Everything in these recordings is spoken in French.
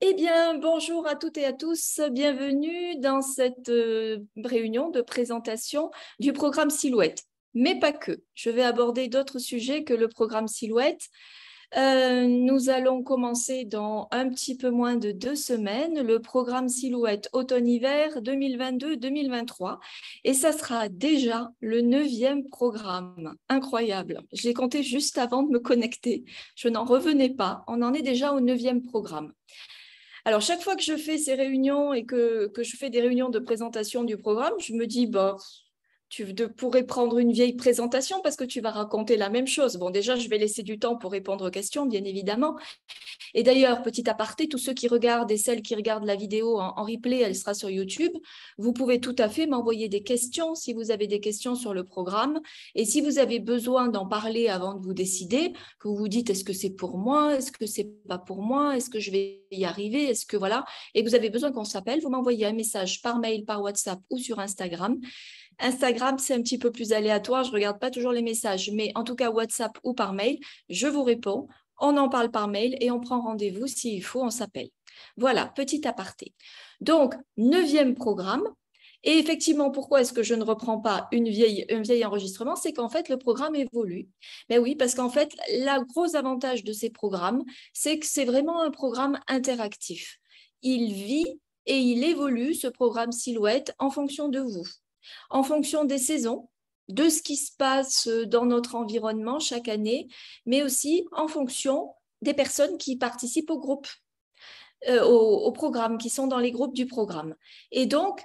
Eh bien, bonjour à toutes et à tous. Bienvenue dans cette réunion de présentation du programme Silhouette. Mais pas que. Je vais aborder d'autres sujets que le programme Silhouette. Nous allons commencer dans un petit peu moins de 2 semaines le programme Silhouette automne-hiver 2022-2023 et ça sera déjà le 9e programme. Incroyable. Je l'ai compté juste avant de me connecter. Je n'en revenais pas. On en est déjà au 9e programme. Alors, chaque fois que je fais ces réunions et que je fais des réunions de présentation du programme, je me dis, bah, tu pourrais prendre une vieille présentation parce que tu vas raconter la même chose. Bon, déjà, je vais laisser du temps pour répondre aux questions, bien évidemment. Et d'ailleurs, petit aparté, tous ceux qui regardent et celles qui regardent la vidéo en replay, elle sera sur YouTube. Vous pouvez tout à fait m'envoyer des questions si vous avez des questions sur le programme. Et si vous avez besoin d'en parler avant de vous décider, que vous vous dites est-ce que c'est pour moi, est-ce que c'est pas pour moi, est-ce que je vais y arriver, est-ce que voilà, et que vous avez besoin qu'on s'appelle, vous m'envoyez un message par mail, par WhatsApp ou sur Instagram. Instagram, c'est un petit peu plus aléatoire, je ne regarde pas toujours les messages, mais en tout cas WhatsApp ou par mail, je vous réponds, on en parle par mail et on prend rendez-vous s'il faut, on s'appelle. Voilà, petit aparté. Donc, 9e programme. Et effectivement, pourquoi est-ce que je ne reprends pas un vieil enregistrement? C'est qu'en fait, le programme évolue. Mais oui, parce qu'en fait, le gros avantage de ces programmes, c'est que c'est vraiment un programme interactif. Il vit et il évolue, ce programme Silhouette, en fonction de vous, en fonction des saisons, de ce qui se passe dans notre environnement chaque année, mais aussi en fonction des personnes qui participent au groupe, au programme, qui sont dans les groupes du programme. Et donc,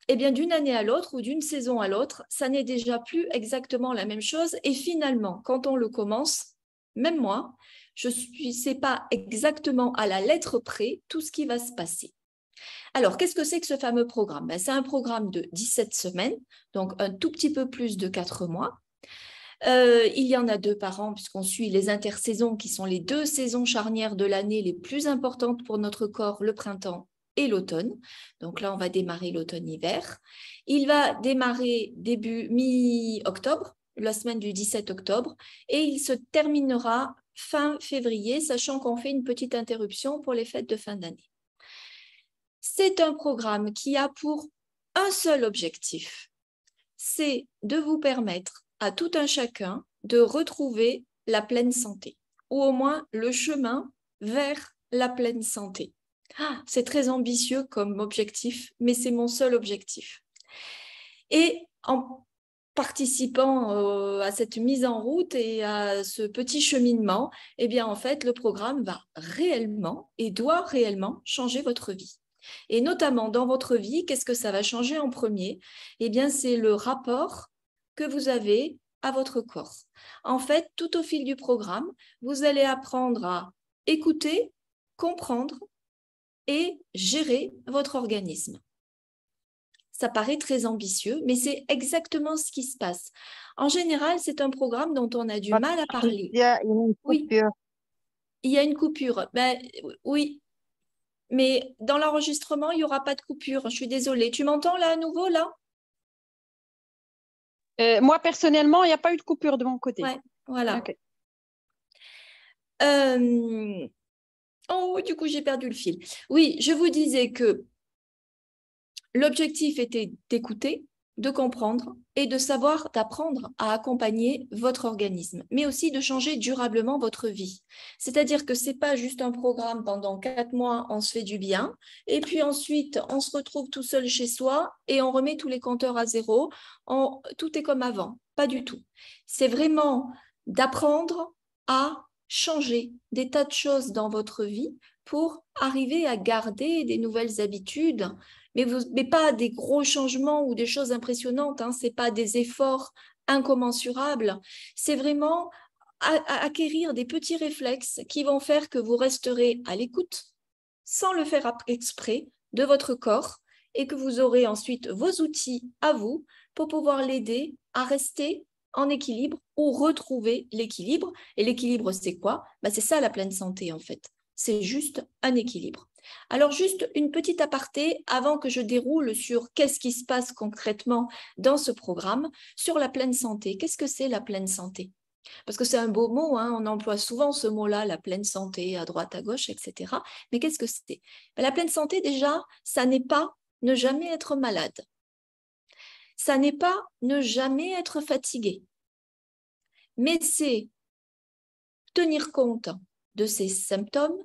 eh bien, d'une année à l'autre ou d'une saison à l'autre, ça n'est déjà plus exactement la même chose. Et finalement, quand on le commence, même moi, je ne sais pas exactement à la lettre près tout ce qui va se passer. Alors, qu'est-ce que c'est que ce fameux programme? C'est un programme de 17 semaines, donc un tout petit peu plus de 4 mois. Il y en a 2 par an puisqu'on suit les intersaisons qui sont les 2 saisons charnières de l'année les plus importantes pour notre corps, le printemps et l'automne. Donc là, on va démarrer l'automne-hiver. Il va démarrer début mi-octobre, la semaine du 17 octobre, et il se terminera fin février, sachant qu'on fait une petite interruption pour les fêtes de fin d'année. C'est un programme qui a pour un seul objectif, c'est de vous permettre à tout un chacun de retrouver la pleine santé, ou au moins le chemin vers la pleine santé. C'est très ambitieux comme objectif, mais c'est mon seul objectif. Et en participant à cette mise en route et à ce petit cheminement, eh bien, en fait, le programme va réellement et doit réellement changer votre vie. Et notamment dans votre vie, qu'est-ce que ça va changer en premier? Eh bien, c'est le rapport que vous avez à votre corps. En fait, tout au fil du programme, vous allez apprendre à écouter, comprendre et gérer votre organisme. Ça paraît très ambitieux, mais c'est exactement ce qui se passe. En général, c'est un programme dont on a du mal à parler. Il y a une Oui, coupure. il y a une coupure. Ben, oui, mais dans l'enregistrement, il n'y aura pas de coupure. Je suis désolée. Tu m'entends là à nouveau, là? Moi, personnellement, il n'y a pas eu de coupure de mon côté. Ouais, voilà. Ok. Euh, Oh, du coup, j'ai perdu le fil. Oui, je vous disais que l'objectif était d'écouter, de comprendre et de savoir, d'apprendre à accompagner votre organisme, mais aussi de changer durablement votre vie. C'est-à-dire que ce n'est pas juste un programme pendant 4 mois, on se fait du bien, et puis ensuite, on se retrouve tout seul chez soi et on remet tous les compteurs à zéro. Tout est comme avant. Pas du tout. C'est vraiment d'apprendre à changer des tas de choses dans votre vie pour arriver à garder des nouvelles habitudes, mais pas des gros changements ou des choses impressionnantes, hein. Ce n'est pas des efforts incommensurables, c'est vraiment acquérir des petits réflexes qui vont faire que vous resterez à l'écoute, sans le faire exprès, de votre corps et que vous aurez ensuite vos outils à vous pour pouvoir l'aider à rester en équilibre ou retrouver l'équilibre. Et l'équilibre, c'est quoi? C'est ça la pleine santé en fait. C'est juste un équilibre. Alors, juste une petite aparté avant que je déroule sur qu'est-ce qui se passe concrètement dans ce programme sur la pleine santé. Qu'est-ce que c'est la pleine santé? Parce que c'est un beau mot, hein, on emploie souvent ce mot-là, la pleine santé, à droite, à gauche, etc. Mais qu'est-ce que c'est? La pleine santé, déjà, ça n'est pas ne jamais être malade. Ça n'est pas ne jamais être fatigué. Mais c'est tenir compte de ces symptômes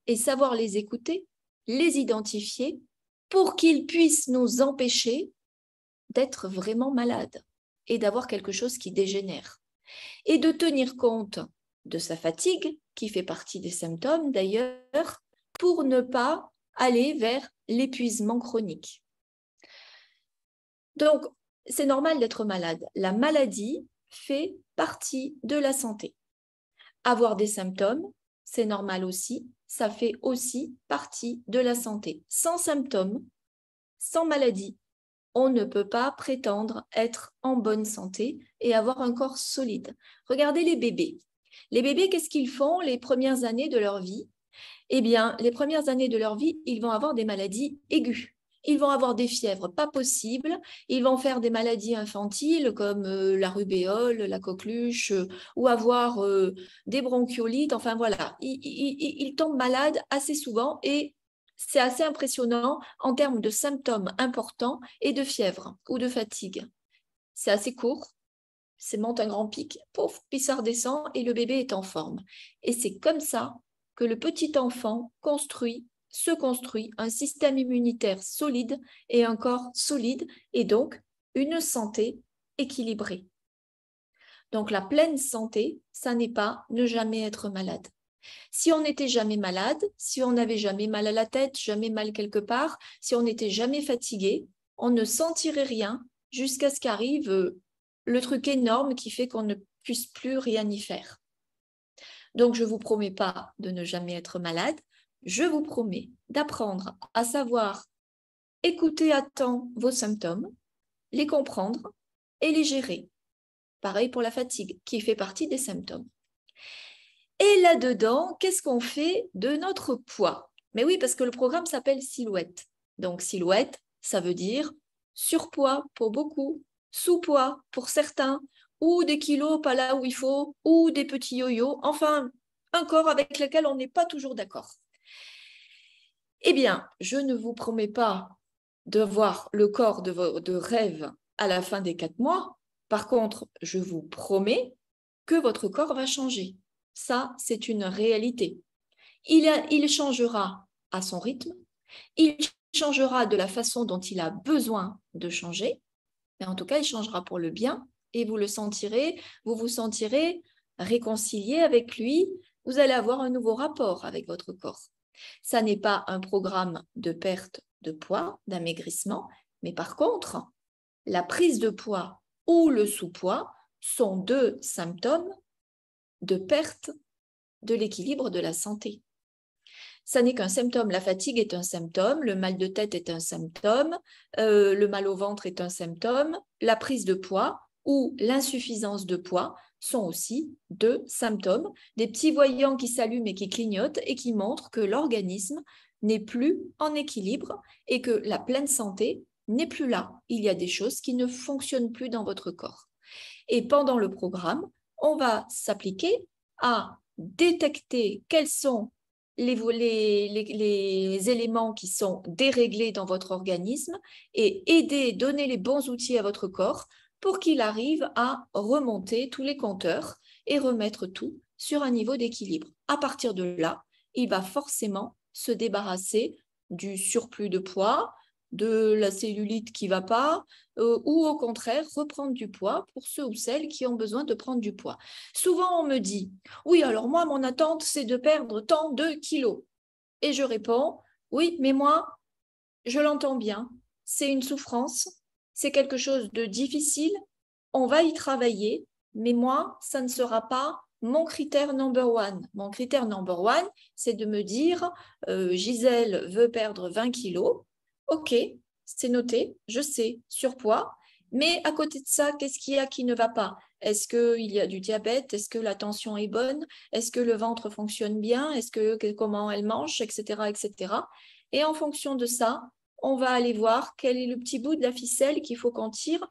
et savoir les écouter, les identifier pour qu'ils puissent nous empêcher d'être vraiment malades et d'avoir quelque chose qui dégénère. Et de tenir compte de sa fatigue, qui fait partie des symptômes d'ailleurs, pour ne pas aller vers l'épuisement chronique. Donc, c'est normal d'être malade. La maladie fait partie de la santé. Avoir des symptômes, c'est normal aussi. Ça fait aussi partie de la santé. Sans symptômes, sans maladie, on ne peut pas prétendre être en bonne santé et avoir un corps solide. Regardez les bébés. Les bébés, qu'est-ce qu'ils font les premières années de leur vie? Eh bien, les premières années de leur vie, ils vont avoir des maladies aiguës. Ils vont avoir des fièvres pas possibles, ils vont faire des maladies infantiles comme la rubéole, la coqueluche, ou avoir des bronchiolites, enfin voilà. Ils tombent malades assez souvent et c'est assez impressionnant en termes de symptômes importants et de fièvre ou de fatigue. C'est assez court, c'est monte un grand pic, pouf, puis ça redescend et le bébé est en forme. Et c'est comme ça que le petit enfant se construit un système immunitaire solide et un corps solide et donc une santé équilibrée. Donc la pleine santé, ça n'est pas ne jamais être malade. Si on n'était jamais malade, si on n'avait jamais mal à la tête, jamais mal quelque part, si on n'était jamais fatigué, on ne sentirait rien jusqu'à ce qu'arrive le truc énorme qui fait qu'on ne puisse plus rien y faire. Donc, je ne vous promets pas de ne jamais être malade, je vous promets d'apprendre à savoir écouter à temps vos symptômes, les comprendre et les gérer. Pareil pour la fatigue, qui fait partie des symptômes. Et là-dedans, qu'est-ce qu'on fait de notre poids? Mais oui, parce que le programme s'appelle Silhouette. Donc, silhouette, ça veut dire surpoids pour beaucoup, sous-poids pour certains, ou des kilos pas là où il faut, ou des petits yo-yo, enfin, un corps avec lequel on n'est pas toujours d'accord. Eh bien, je ne vous promets pas de voir le corps de rêve à la fin des 4 mois. Par contre, je vous promets que votre corps va changer. Ça, c'est une réalité. Il changera à son rythme, il changera de la façon dont il a besoin de changer, mais en tout cas, il changera pour le bien et vous le sentirez, vous vous sentirez réconcilié avec lui, vous allez avoir un nouveau rapport avec votre corps. Ça n'est pas un programme de perte de poids, d'amaigrissement, mais par contre, la prise de poids ou le sous-poids sont deux symptômes de perte de l'équilibre de la santé. Ça n'est qu'un symptôme. La fatigue est un symptôme, le mal de tête est un symptôme, le mal au ventre est un symptôme, la prise de poids ou l'insuffisance de poids sont aussi deux symptômes, des petits voyants qui s'allument et qui clignotent et qui montrent que l'organisme n'est plus en équilibre et que la pleine santé n'est plus là. Il y a des choses qui ne fonctionnent plus dans votre corps. Et pendant le programme, on va s'appliquer à détecter quels sont les éléments qui sont déréglés dans votre organisme et aider, donner les bons outils à votre corps pour qu'il arrive à remonter tous les compteurs et remettre tout sur un niveau d'équilibre. À partir de là, il va forcément se débarrasser du surplus de poids, de la cellulite qui ne va pas, ou au contraire reprendre du poids pour ceux ou celles qui ont besoin de prendre du poids. Souvent, on me dit, oui, alors moi, mon attente, c'est de perdre tant de kilos. Et je réponds, oui, mais moi, je l'entends bien, c'est une souffrance, c'est quelque chose de difficile, on va y travailler, mais moi, ça ne sera pas mon critère number one. Mon critère number one, c'est de me dire, Gisèle veut perdre 20 kilos, ok, c'est noté, je sais, surpoids, mais à côté de ça, qu'est-ce qu'il y a qui ne va pas? Est-ce qu'il y a du diabète? Est-ce que la tension est bonne? Est-ce que le ventre fonctionne bien? Comment elle mange, etc., etc. Et en fonction de ça, on va aller voir quel est le petit bout de la ficelle qu'il faut qu'on tire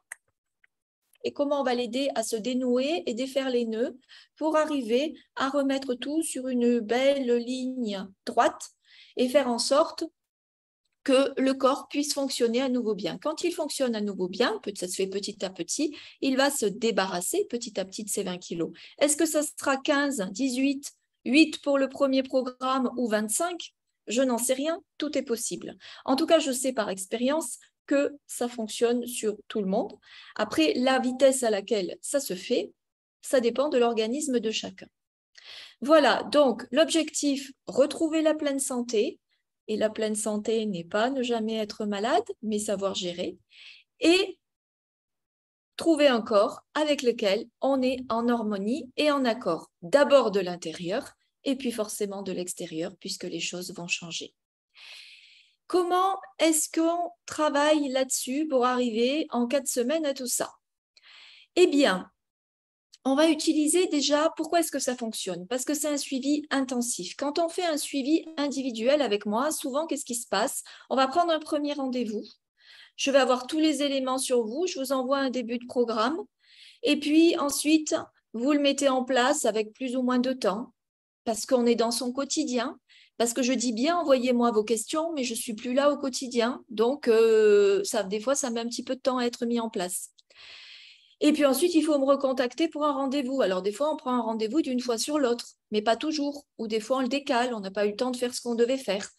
et comment on va l'aider à se dénouer et défaire les nœuds pour arriver à remettre tout sur une belle ligne droite et faire en sorte que le corps puisse fonctionner à nouveau bien. Quand il fonctionne à nouveau bien, ça se fait petit à petit, il va se débarrasser petit à petit de ses 20 kilos. Est-ce que ça sera 15, 18, 8 pour le premier programme ou 25? Je n'en sais rien, tout est possible. En tout cas, je sais par expérience que ça fonctionne sur tout le monde. Après, la vitesse à laquelle ça se fait, ça dépend de l'organisme de chacun. Voilà, donc l'objectif, retrouver la pleine santé. Et la pleine santé n'est pas ne jamais être malade, mais savoir gérer. Et trouver un corps avec lequel on est en harmonie et en accord. D'abord de l'intérieur et puis forcément de l'extérieur, puisque les choses vont changer. Comment est-ce qu'on travaille là-dessus pour arriver en 4 semaines à tout ça? Eh bien, on va utiliser déjà, pourquoi est-ce que ça fonctionne? Parce que c'est un suivi intensif. Quand on fait un suivi individuel avec moi, souvent, qu'est-ce qui se passe? On va prendre un premier rendez-vous. Je vais avoir tous les éléments sur vous. Je vous envoie un début de programme. Et puis ensuite, vous le mettez en place avec plus ou moins de temps parce qu'on est dans son quotidien. Parce que je dis bien, envoyez-moi vos questions, mais je ne suis plus là au quotidien. Donc, des fois, ça met un petit peu de temps à être mis en place. Et puis ensuite, il faut me recontacter pour un rendez-vous. Alors, des fois, on prend un rendez-vous d'une fois sur l'autre, mais pas toujours. Ou des fois, on le décale, on n'a pas eu le temps de faire ce qu'on devait faire.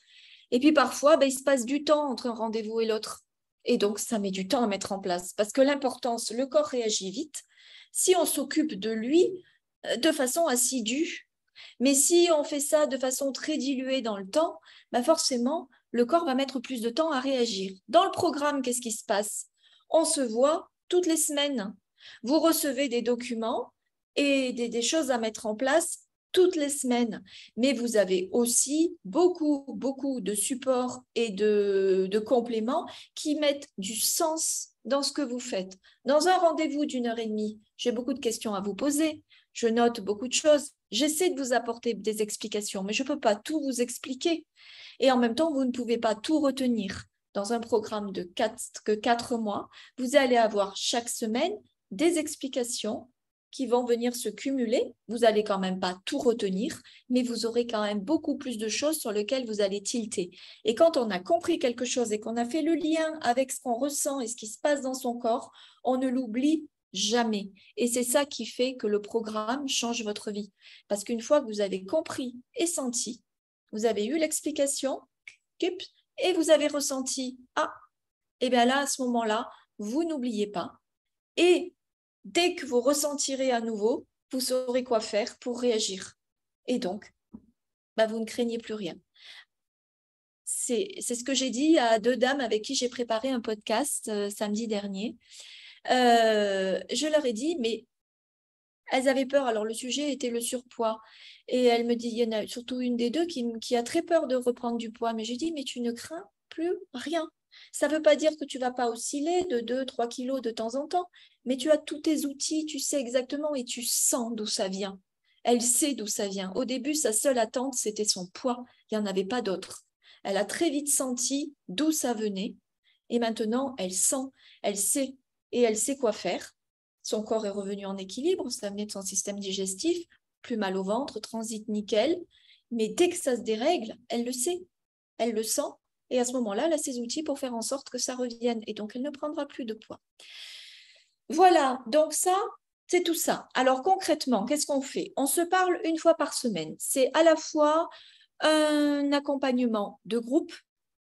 Et puis parfois, il se passe du temps entre un rendez-vous et l'autre. Et donc, ça met du temps à mettre en place. Parce que l'importance, le corps réagit vite si on s'occupe de lui de façon assidue. Mais si on fait ça de façon très diluée dans le temps, forcément, le corps va mettre plus de temps à réagir. Dans le programme, qu'est-ce qui se passe? On se voit toutes les semaines. Vous recevez des documents et des choses à mettre en place toutes les semaines. Mais vous avez aussi beaucoup de supports et de compléments qui mettent du sens dans ce que vous faites. Dans un rendez-vous d'1h30, j'ai beaucoup de questions à vous poser. Je note beaucoup de choses. J'essaie de vous apporter des explications, mais je ne peux pas tout vous expliquer. Et en même temps, vous ne pouvez pas tout retenir. Dans un programme de 4 mois, vous allez avoir chaque semaine des explications qui vont venir se cumuler. Vous n'allez quand même pas tout retenir, mais vous aurez quand même beaucoup plus de choses sur lesquelles vous allez tilter. Et quand on a compris quelque chose et qu'on a fait le lien avec ce qu'on ressent et ce qui se passe dans son corps, on ne l'oublie jamais. Et c'est ça qui fait que le programme change votre vie. Parce qu'une fois que vous avez compris et senti, vous avez eu l'explication et vous avez ressenti, et bien là, à ce moment-là, vous n'oubliez pas. Et dès que vous ressentirez à nouveau, vous saurez quoi faire pour réagir. Et donc, vous ne craignez plus rien. C'est ce que j'ai dit à 2 dames avec qui j'ai préparé un podcast samedi dernier. Je leur ai dit, mais elles avaient peur. Alors, le sujet était le surpoids. Et elle me dit, il y en a surtout une des deux qui a très peur de reprendre du poids. Mais j'ai dit, mais tu ne crains plus rien. Ça ne veut pas dire que tu ne vas pas osciller de 2-3 kilos de temps en temps, mais tu as tous tes outils, tu sais exactement et tu sens d'où ça vient. Elle sait d'où ça vient. Au début, sa seule attente, c'était son poids. Il n'y en avait pas d'autre. Elle a très vite senti d'où ça venait. Et maintenant, elle sent, elle sait et elle sait quoi faire. Son corps est revenu en équilibre, ça venait de son système digestif, plus mal au ventre, transit nickel. Mais dès que ça se dérègle, elle le sait, elle le sent. Et à ce moment-là, elle a ses outils pour faire en sorte que ça revienne. Et donc, elle ne prendra plus de poids. Voilà, donc ça, c'est tout ça. Alors concrètement, qu'est-ce qu'on fait? On se parle 1 fois par semaine. C'est à la fois un accompagnement de groupe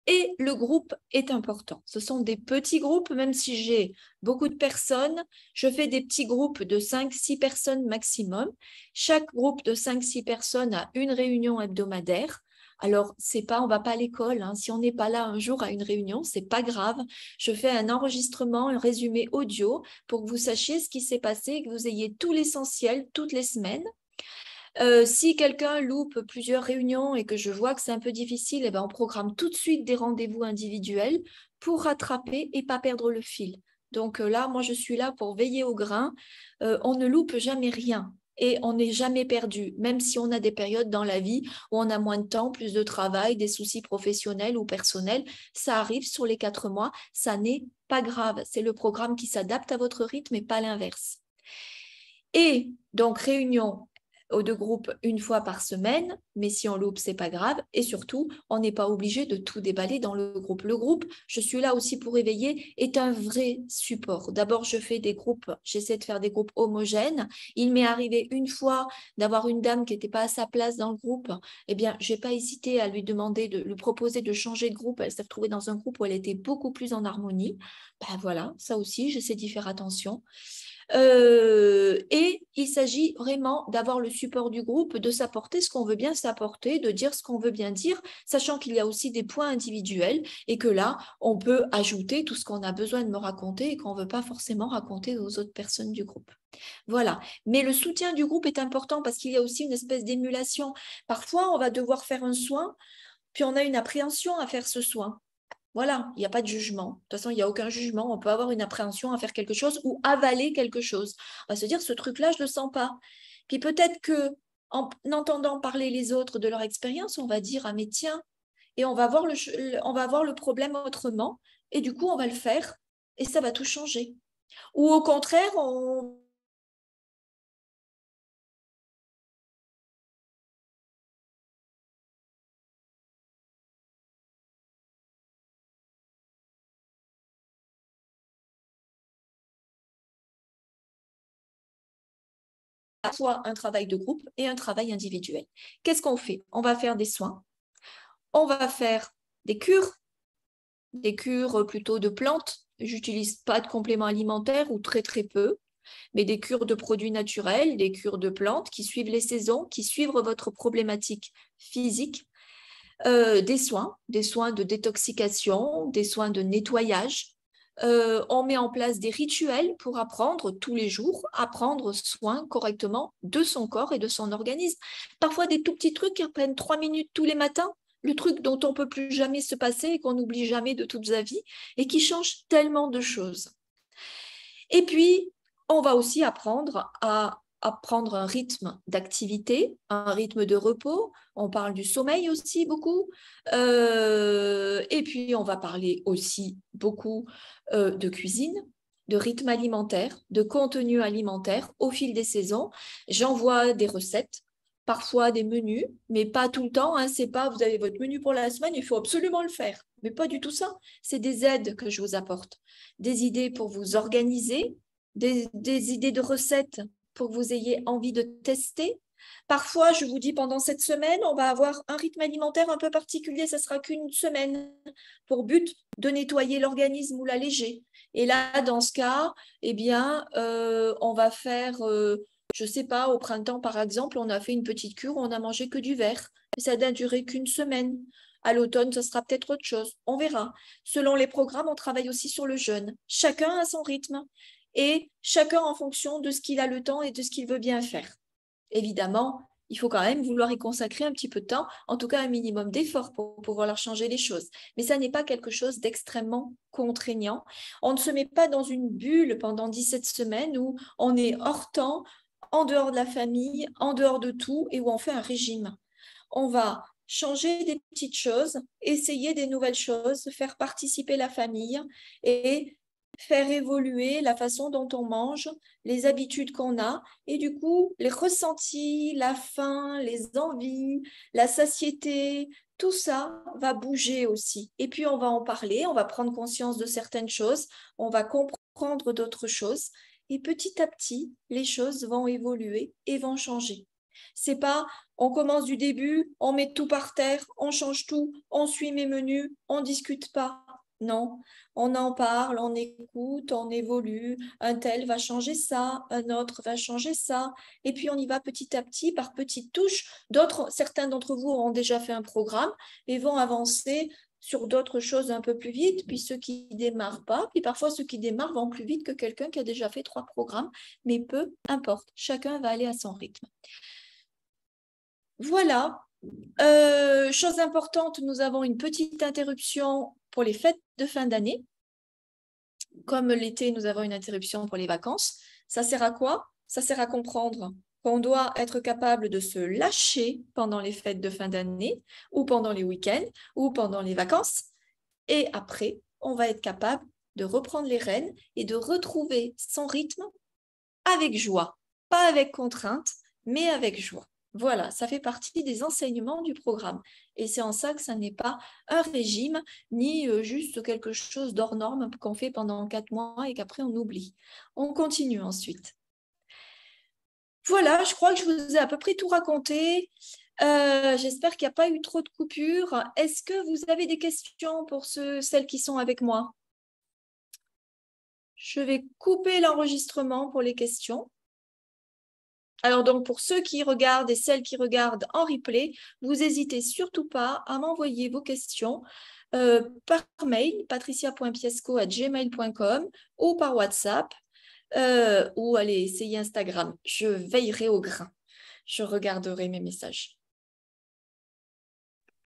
et le groupe est important. Ce sont des petits groupes, même si j'ai beaucoup de personnes, je fais des petits groupes de 5-6 personnes maximum. Chaque groupe de 5-6 personnes a une réunion hebdomadaire. Alors, on ne va pas à l'école. Si on n'est pas là un jour à une réunion, ce n'est pas grave. Je fais un enregistrement, un résumé audio pour que vous sachiez ce qui s'est passé et que vous ayez tout l'essentiel toutes les semaines. Si quelqu'un loupe plusieurs réunions et que je vois que c'est un peu difficile, on programme tout de suite des rendez-vous individuels pour rattraper et pas perdre le fil. Donc là, moi, je suis là pour veiller au grain. On ne loupe jamais rien. et on n'est jamais perdu, même si on a des périodes dans la vie où on a moins de temps, plus de travail, des soucis professionnels ou personnels. Ça arrive sur les 4 mois, ça n'est pas grave. C'est le programme qui s'adapte à votre rythme et pas l'inverse. Et donc, réunion de groupe une fois par semaine, mais si on loupe, c'est pas grave. Et surtout, on n'est pas obligé de tout déballer dans le groupe. Le groupe, je suis là aussi pour éveiller, est un vrai support. D'abord, je fais des groupes, j'essaie de faire des groupes homogènes. Il m'est arrivé une fois d'avoir une dame qui n'était pas à sa place dans le groupe. Eh bien, je n'ai pas hésité à lui demander, de lui proposer de changer de groupe. Elle s'est retrouvée dans un groupe où elle était beaucoup plus en harmonie. Ben voilà, ça aussi, j'essaie d'y faire attention. Et il s'agit vraiment d'avoir le support du groupe, de s'apporter ce qu'on veut bien s'apporter, de dire ce qu'on veut bien dire, sachant qu'il y a aussi des points individuels et que là, on peut ajouter tout ce qu'on a besoin de me raconter et qu'on ne veut pas forcément raconter aux autres personnes du groupe. Voilà. Mais le soutien du groupe est important parce qu'il y a aussi une espèce d'émulation. Parfois, on va devoir faire un soin, puis on a une appréhension à faire ce soin. Voilà, il n'y a pas de jugement. De toute façon, il n'y a aucun jugement. On peut avoir une appréhension à faire quelque chose ou avaler quelque chose. On va se dire, ce truc-là, je ne le sens pas. Puis peut-être qu'en entendant parler les autres de leur expérience, on va dire, ah mais tiens, et on va voir le problème autrement. Et du coup, on va le faire et ça va tout changer. Ou au contraire, on à la fois un travail de groupe et un travail individuel. Qu'est-ce qu'on fait? On va faire des soins. On va faire des cures plutôt de plantes. J'utilise pas de compléments alimentaires ou très très peu, mais des cures de produits naturels, des cures de plantes qui suivent les saisons, qui suivent votre problématique physique, des soins de détoxication, des soins de nettoyage. On met en place des rituels pour apprendre tous les jours à prendre soin correctement de son corps et de son organisme. Parfois des tout petits trucs qui prennent 3 minutes tous les matins, le truc dont on ne peut plus jamais se passer et qu'on n'oublie jamais de toute sa vie et qui change tellement de choses. Et puis, on va aussi apprendre à prendre un rythme d'activité, un rythme de repos. On parle du sommeil aussi beaucoup. Et puis, on va parler aussi beaucoup de cuisine, de rythme alimentaire, de contenu alimentaire au fil des saisons. J'envoie des recettes, parfois des menus, mais pas tout le temps. Hein. C'est pas, vous avez votre menu pour la semaine, il faut absolument le faire. Mais pas du tout ça. C'est des aides que je vous apporte, des idées pour vous organiser, des idées de recettes pour que vous ayez envie de tester. Parfois, je vous dis, pendant cette semaine, on va avoir un rythme alimentaire un peu particulier, ça sera qu'une semaine, pour but de nettoyer l'organisme ou l'alléger. Et là, dans ce cas, eh bien, on va faire, je ne sais pas, au printemps, par exemple, on a fait une petite cure, on n'a mangé que du verre. Et ça n'a duré qu'une semaine. À l'automne, ce sera peut-être autre chose. On verra. Selon les programmes, on travaille aussi sur le jeûne. Chacun a son rythme et chacun en fonction de ce qu'il a le temps et de ce qu'il veut bien faire. Évidemment, il faut quand même vouloir y consacrer un petit peu de temps, en tout cas un minimum d'effort pour pouvoir leur changer les choses. Mais ça n'est pas quelque chose d'extrêmement contraignant. On ne se met pas dans une bulle pendant 17 semaines où on est hors temps, en dehors de la famille, en dehors de tout et où on fait un régime. On va changer des petites choses, essayer des nouvelles choses, faire participer la famille et faire évoluer la façon dont on mange, les habitudes qu'on a et du coup les ressentis, la faim, les envies, la satiété, tout ça va bouger aussi. Et puis on va en parler, on va prendre conscience de certaines choses, on va comprendre d'autres choses et petit à petit les choses vont évoluer et vont changer. C'est pas on commence du début, on met tout par terre, on change tout, on suit mes menus, on discute pas. Non, on en parle, on écoute, on évolue. Un tel va changer ça, un autre va changer ça. Et puis on y va petit à petit, par petites touches. Certains d'entre vous auront déjà fait un programme et vont avancer sur d'autres choses un peu plus vite, puis ceux qui ne démarrent pas, puis parfois ceux qui démarrent vont plus vite que quelqu'un qui a déjà fait 3 programmes, mais peu importe, chacun va aller à son rythme. Voilà. Chose importante, nous avons une petite interruption pour les fêtes de fin d'année. Comme l'été, nous avons une interruption pour les vacances. Ça sert à quoi? Ça sert à comprendre qu'on doit être capable de se lâcher pendant les fêtes de fin d'année ou pendant les week-ends ou pendant les vacances. Et après, on va être capable de reprendre les rênes et de retrouver son rythme avec joie. Pas avec contrainte, mais avec joie. Voilà, ça fait partie des enseignements du programme. Et c'est en ça que ça n'est pas un régime, ni juste quelque chose d'hors norme qu'on fait pendant 4 mois et qu'après on oublie. On continue ensuite. Voilà, je crois que je vous ai à peu près tout raconté. J'espère qu'il n'y a pas eu trop de coupures. Est-ce que vous avez des questions pour celles qui sont avec moi? Je vais couper l'enregistrement pour les questions. Alors donc, pour ceux qui regardent et celles qui regardent en replay, vous n'hésitez surtout pas à m'envoyer vos questions par mail, patricia.piesco@gmail.com ou par WhatsApp ou allez essayer Instagram. Je veillerai au grain. Je regarderai mes messages.